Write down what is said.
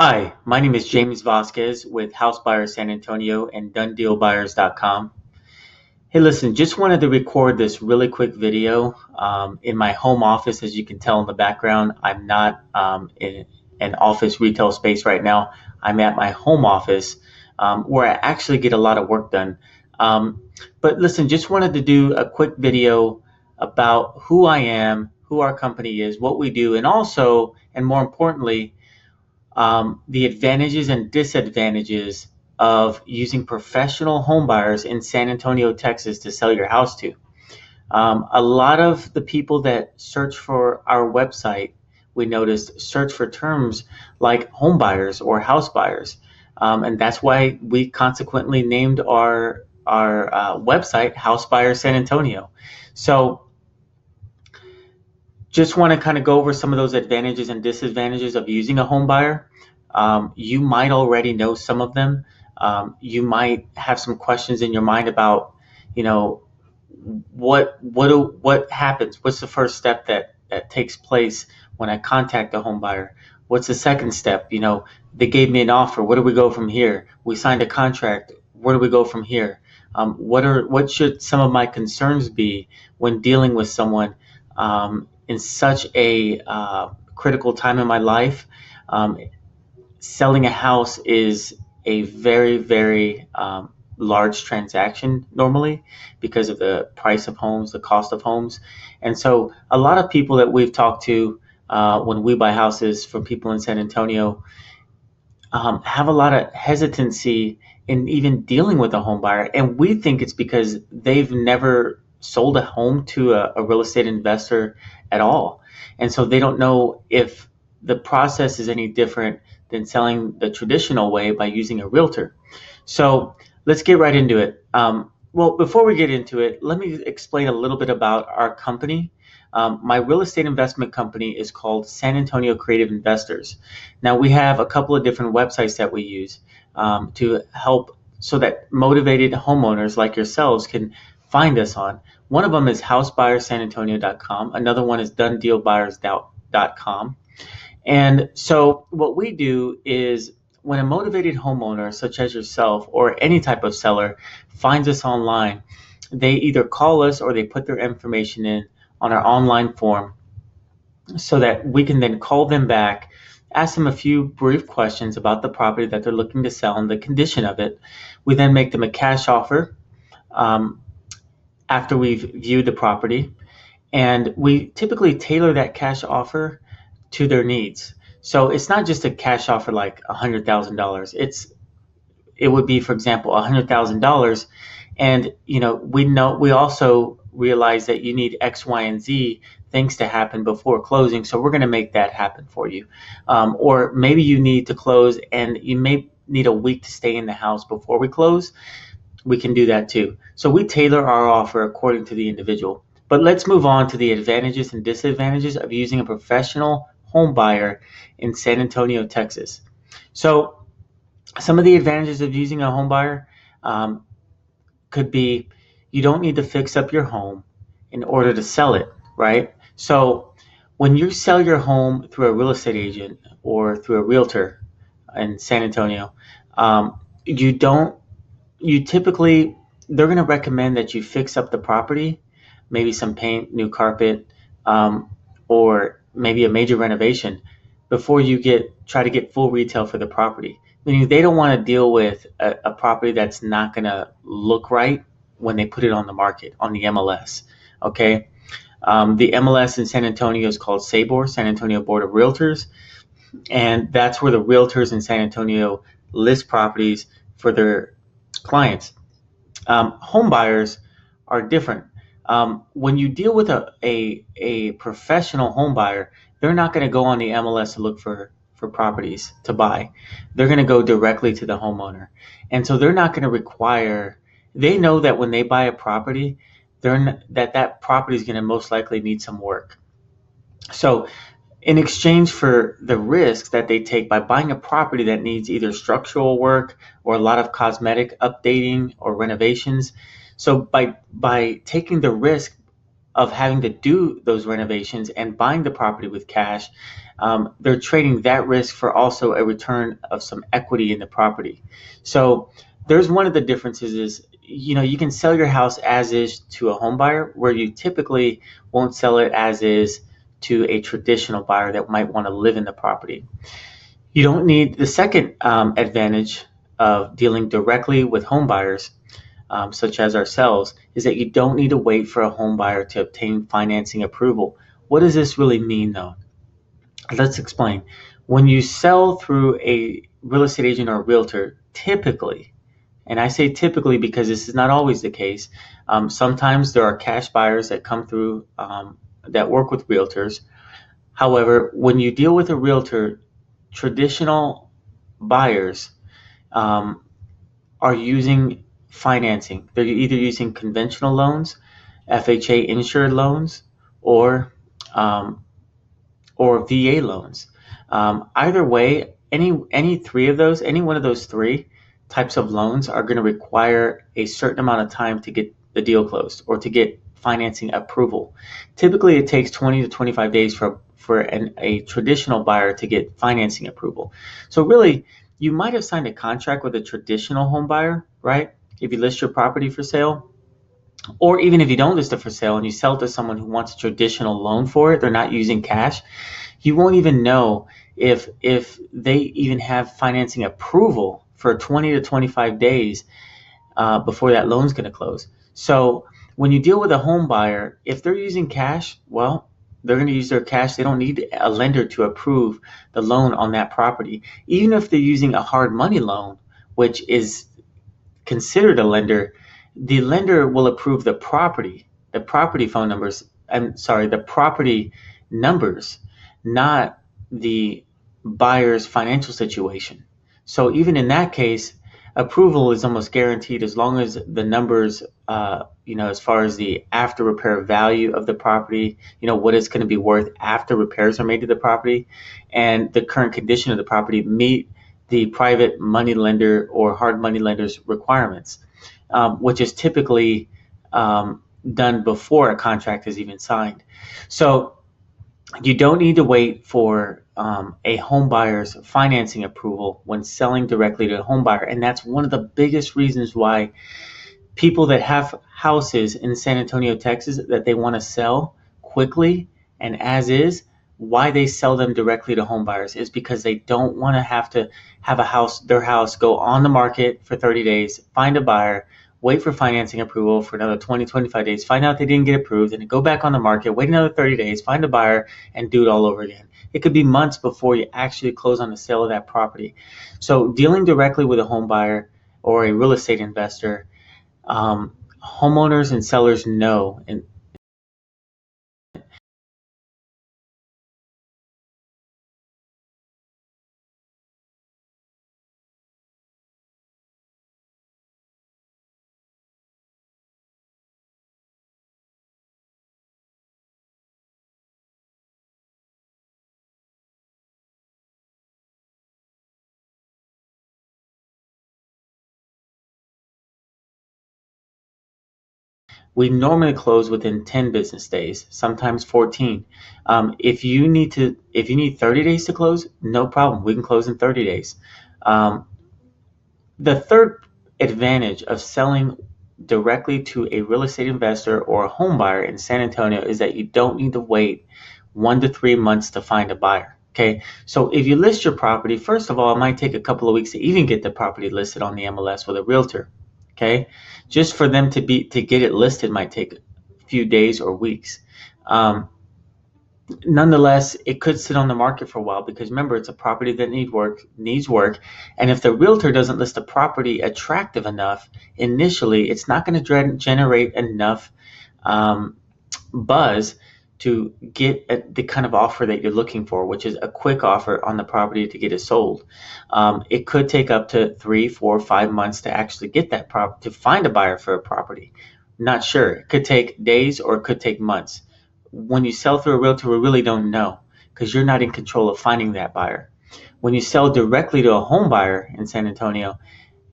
Hi, my name is James Vasquez with House Buyers San Antonio and DoneDealBuyers.com. Hey, listen, just wanted to record this really quick video in my home office. As you can tell in the background, I'm not in an office retail space right now. I'm at my home office where I actually get a lot of work done. Um, but listen, just wanted to do a quick video about who I am, who our company is, what we do, and also, and more importantly, the advantages and disadvantages of using professional home buyers in San Antonio, Texas to sell your house to. A lot of the people that search for our website, we noticed, search for terms like home buyers or house buyers. And that's why we consequently named our website House Buyers San Antonio. So just want to kind of go over some of those advantages and disadvantages of using a home buyer. You might already know some of them. You might have some questions in your mind about, you know, what happens? What's the first step that takes place when I contact a home buyer? What's the second step? They gave me an offer. Where do we go from here? We signed a contract. Where do we go from here? What should some of my concerns be when dealing with someone in such a critical time in my life? Selling a house is a very, very large transaction normally because of the price of homes, the cost of homes. And so a lot of people that we've talked to when we buy houses from people in San Antonio have a lot of hesitancy in even dealing with a home buyer. And we think it's because they've never sold a home to a real estate investor at all. And so they don't know if the process is any different than selling the traditional way by using a realtor. So let's get right into it. Well, before we get into it, let me explain a little bit about our company. My real estate investment company is called San Antonio Creative Investors. Now, we have a couple of different websites that we use to help so that motivated homeowners like yourselves can find us on. One of them is housebuyersanantonio.com. Another one is donedealbuyers.com. And so what we do is when a motivated homeowner such as yourself or any type of seller finds us online, they either call us or they put their information in on our online form so that we can then call them back, ask them a few brief questions about the property that they're looking to sell and the condition of it. We then make them a cash offer after we've viewed the property, and we typically tailor that cash offer to their needs. So it's not just a cash offer like $100,000. It would be, for example, $100,000, and we also realize that you need X, Y, and Z things to happen before closing. So we're going to make that happen for you. Or maybe you need to close and you may need a week to stay in the house before we close. We can do that too. So we tailor our offer according to the individual. But let's move on to the advantages and disadvantages of using a professional home buyer in San Antonio, Texas. So some of the advantages of using a home buyer could be you don't need to fix up your home in order to sell it, right? So when you sell your home through a real estate agent or through a realtor in San Antonio, you don't you typically they're going to recommend that you fix up the property, maybe some paint, new carpet, or maybe a major renovation before you try to get full retail for the property. Meaning they don't want to deal with a property that's not going to look right when they put it on the market on the MLS. Okay, the MLS in San Antonio is called SABOR, San Antonio Board of Realtors, and that's where the realtors in San Antonio list properties for their clients. Home buyers are different. When you deal with a professional home buyer, they're not going to go on the MLS to look for properties to buy. They're going to go directly to the homeowner. And so they're not going to require, they know that when they buy a property, that property is going to most likely need some work. So in exchange for the risks that they take by buying a property that needs either structural work or a lot of cosmetic updating or renovations. So by taking the risk of having to do those renovations and buying the property with cash, they're trading that risk for also a return of some equity in the property. So there's one of the differences is, you can sell your house as is to a home buyer, where you typically won't sell it as is to a traditional buyer that might want to live in the property. You don't need the second advantage of dealing directly with home buyers, such as ourselves, is that you don't need to wait for a home buyer to obtain financing approval. What does this really mean, though? Let's explain. When you sell through a real estate agent or a realtor, typically, and I say typically because this is not always the case, sometimes there are cash buyers that come through that work with realtors. However, when you deal with a realtor, traditional buyers are using financing. They're either using conventional loans, FHA insured loans, or um, VA loans. Either way, any one of those three types of loans are going to require a certain amount of time to get the deal closed or to get financing approval. Typically, it takes 20 to 25 days for a traditional buyer to get financing approval. So really, you might have signed a contract with a traditional home buyer, right? If you list your property for sale, or even if you don't list it for sale and you sell it to someone who wants a traditional loan for it, they're not using cash, you won't even know if they even have financing approval for 20 to 25 days before that loan's going to close. So when you deal with a home buyer, if they're using cash, well, they're going to use their cash. They don't need a lender to approve the loan on that property. Even if they're using a hard money loan, which is considered a lender, the lender will approve the property phone numbers. The property numbers, not the buyer's financial situation. So even in that case, approval is almost guaranteed as long as the numbers, as far as the after repair value of the property, what it's going to be worth after repairs are made to the property, and the current condition of the property meet the private money lender or hard money lender's requirements, which is typically done before a contract is even signed. So you don't need to wait for a home buyer's financing approval when selling directly to a home buyer. And that's one of the biggest reasons why people that have houses in San Antonio, Texas, that they want to sell quickly and as is, why they sell them directly to home buyers is because they don't want to have their house go on the market for 30 days, find a buyer, wait for financing approval for another 20, 25 days, find out they didn't get approved, and go back on the market, wait another 30 days, find a buyer, and do it all over again. It could be months before you actually close on the sale of that property. So dealing directly with a home buyer or a real estate investor, homeowners and sellers know, and we normally close within 10 business days, sometimes 14. If you need 30 days to close, no problem. We can close in 30 days. Um, the third advantage of selling directly to a real estate investor or a home buyer in San Antonio is that you don't need to wait 1 to 3 months to find a buyer. Okay, so if you list your property, first of all, it might take a couple of weeks to even get the property listed on the MLS with a realtor. Okay, just for them to get it listed might take a few days or weeks. Um, Nonetheless, it could sit on the market for a while because remember, it's a property that needs work, and if the realtor doesn't list a property attractive enough initially, it's not going to generate enough um, buzz to get the kind of offer that you're looking for, which is a quick offer on the property to get it sold. It could take up to 3, 4, 5 months to actually get that to find a buyer for a property. Not sure. It could take days or it could take months. When you sell through a realtor, we really don't know because you're not in control of finding that buyer. When you sell directly to a home buyer in San Antonio,